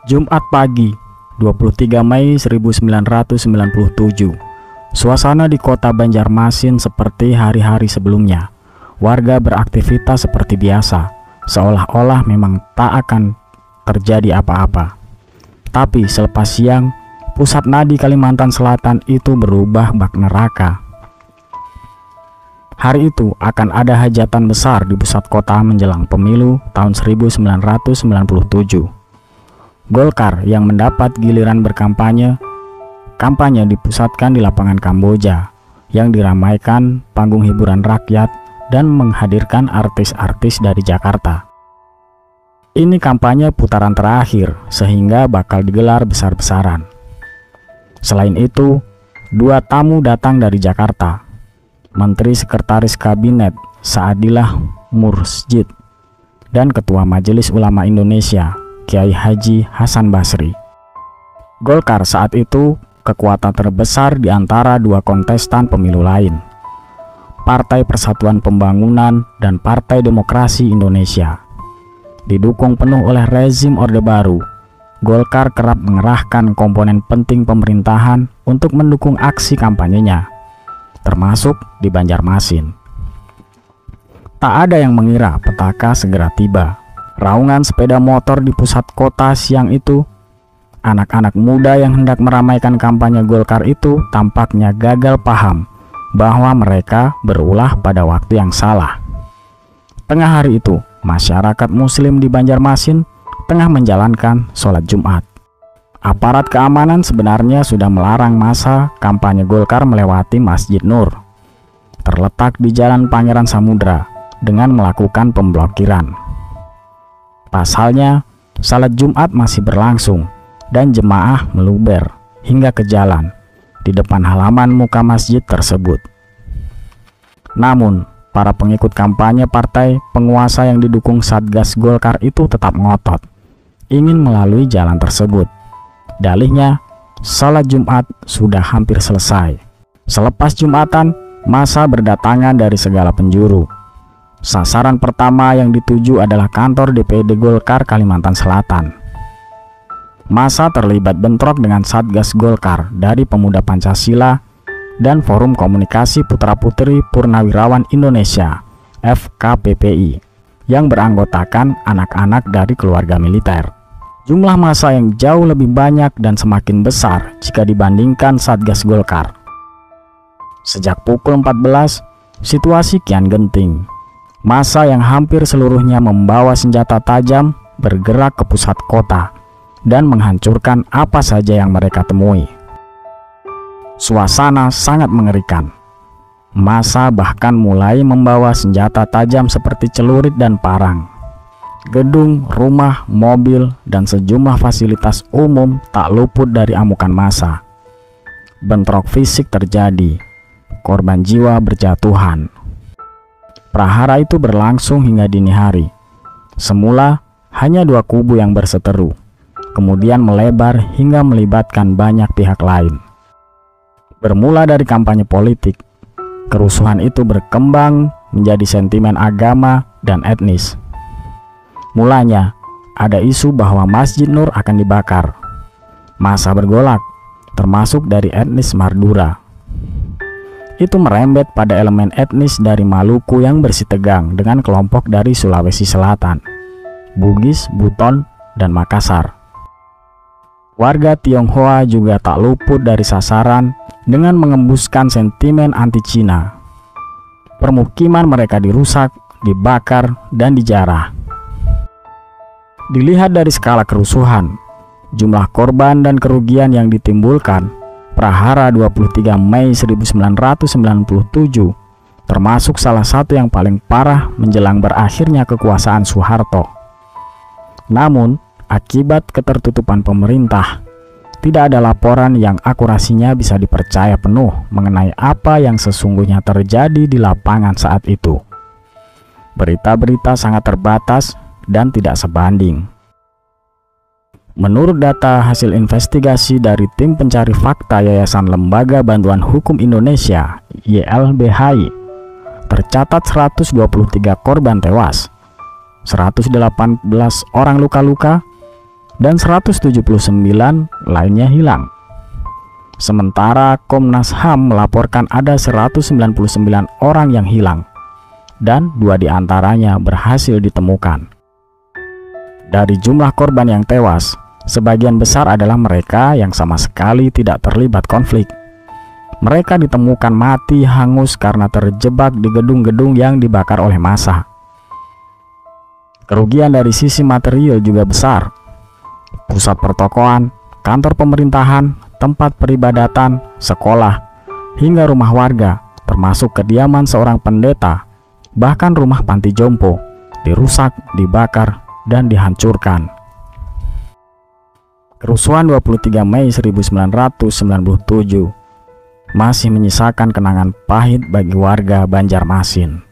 Jumat pagi, 23 Mei 1997. Suasana di kota Banjarmasin seperti hari-hari sebelumnya. Warga beraktivitas seperti biasa, seolah-olah memang tak akan terjadi apa-apa. Tapi selepas siang, pusat nadi Kalimantan Selatan itu berubah bak neraka. Hari itu akan ada hajatan besar di pusat kota menjelang pemilu tahun 1997. Golkar yang mendapat giliran berkampanye, kampanye dipusatkan di lapangan Kamboja yang diramaikan panggung hiburan rakyat dan menghadirkan artis-artis dari Jakarta. Ini kampanye putaran terakhir sehingga bakal digelar besar-besaran. Selain itu, dua tamu datang dari Jakarta. Menteri Sekretaris Kabinet Saadillah Mursjid dan Ketua Majelis Ulama Indonesia Kiai Haji Hasan Basri. Golkar saat itu kekuatan terbesar di antara dua kontestan pemilu lain, Partai Persatuan Pembangunan dan Partai Demokrasi Indonesia. Didukung penuh oleh rezim Orde Baru, Golkar kerap mengerahkan komponen penting pemerintahan untuk mendukung aksi kampanyenya, termasuk di Banjarmasin. Tak ada yang mengira petaka segera tiba. Raungan sepeda motor di pusat kota siang itu, anak-anak muda yang hendak meramaikan kampanye Golkar itu tampaknya gagal paham bahwa mereka berulah pada waktu yang salah. Tengah hari itu, masyarakat muslim di Banjarmasin tengah menjalankan sholat Jumat. Aparat keamanan sebenarnya sudah melarang massa kampanye Golkar melewati Masjid Nur, terletak di Jalan Pangeran Samudra, dengan melakukan pemblokiran. Pasalnya, salat Jumat masih berlangsung dan jemaah meluber hingga ke jalan di depan halaman muka masjid tersebut. Namun, para pengikut kampanye partai penguasa yang didukung Satgas Golkar itu tetap ngotot ingin melalui jalan tersebut. Dalihnya, salat Jumat sudah hampir selesai. Selepas Jumatan, massa berdatangan dari segala penjuru. Sasaran pertama yang dituju adalah kantor DPD Golkar Kalimantan Selatan. Massa terlibat bentrok dengan Satgas Golkar dari Pemuda Pancasila dan Forum Komunikasi Putra-Putri Purnawirawan Indonesia (FKPPI) yang beranggotakan anak-anak dari keluarga militer. Jumlah massa yang jauh lebih banyak dan semakin besar jika dibandingkan Satgas Golkar. Sejak pukul 14, situasi kian genting. Massa yang hampir seluruhnya membawa senjata tajam bergerak ke pusat kota dan menghancurkan apa saja yang mereka temui. Suasana sangat mengerikan. Massa bahkan mulai membawa senjata tajam seperti celurit dan parang. Gedung, rumah, mobil, dan sejumlah fasilitas umum tak luput dari amukan massa. Bentrok fisik terjadi, korban jiwa berjatuhan. Prahara itu berlangsung hingga dini hari. Semula hanya dua kubu yang berseteru, kemudian melebar hingga melibatkan banyak pihak lain. Bermula dari kampanye politik, kerusuhan itu berkembang menjadi sentimen agama dan etnis. Mulanya ada isu bahwa Masjid Nur akan dibakar. Massa bergolak, termasuk dari etnis Madura. Itu merembet pada elemen etnis dari Maluku yang bersitegang dengan kelompok dari Sulawesi Selatan, Bugis, Buton, dan Makassar. Warga Tionghoa juga tak luput dari sasaran dengan mengembuskan sentimen anti-Cina. Permukiman mereka dirusak, dibakar, dan dijarah. Dilihat dari skala kerusuhan, jumlah korban dan kerugian yang ditimbulkan, Prahara 23 Mei 1997 termasuk salah satu yang paling parah menjelang berakhirnya kekuasaan Soeharto. Namun, akibat ketertutupan pemerintah, tidak ada laporan yang akurasinya bisa dipercaya penuh mengenai apa yang sesungguhnya terjadi di lapangan saat itu. Berita-berita sangat terbatas dan tidak sebanding. Menurut data hasil investigasi dari Tim Pencari Fakta Yayasan Lembaga Bantuan Hukum Indonesia (YLBHI), tercatat 123 korban tewas, 118 orang luka-luka, dan 179 lainnya hilang. Sementara Komnas HAM melaporkan ada 199 orang yang hilang dan 2 diantaranya berhasil ditemukan. Dari jumlah korban yang tewas, sebagian besar adalah mereka yang sama sekali tidak terlibat konflik. Mereka ditemukan mati hangus karena terjebak di gedung-gedung yang dibakar oleh massa. Kerugian dari sisi material juga besar. Pusat pertokoan, kantor pemerintahan, tempat peribadatan, sekolah, hingga rumah warga, termasuk kediaman seorang pendeta, bahkan rumah panti jompo, dirusak, dibakar, dan dihancurkan. Kerusuhan 23 Mei 1997 masih menyisakan kenangan pahit bagi warga Banjarmasin.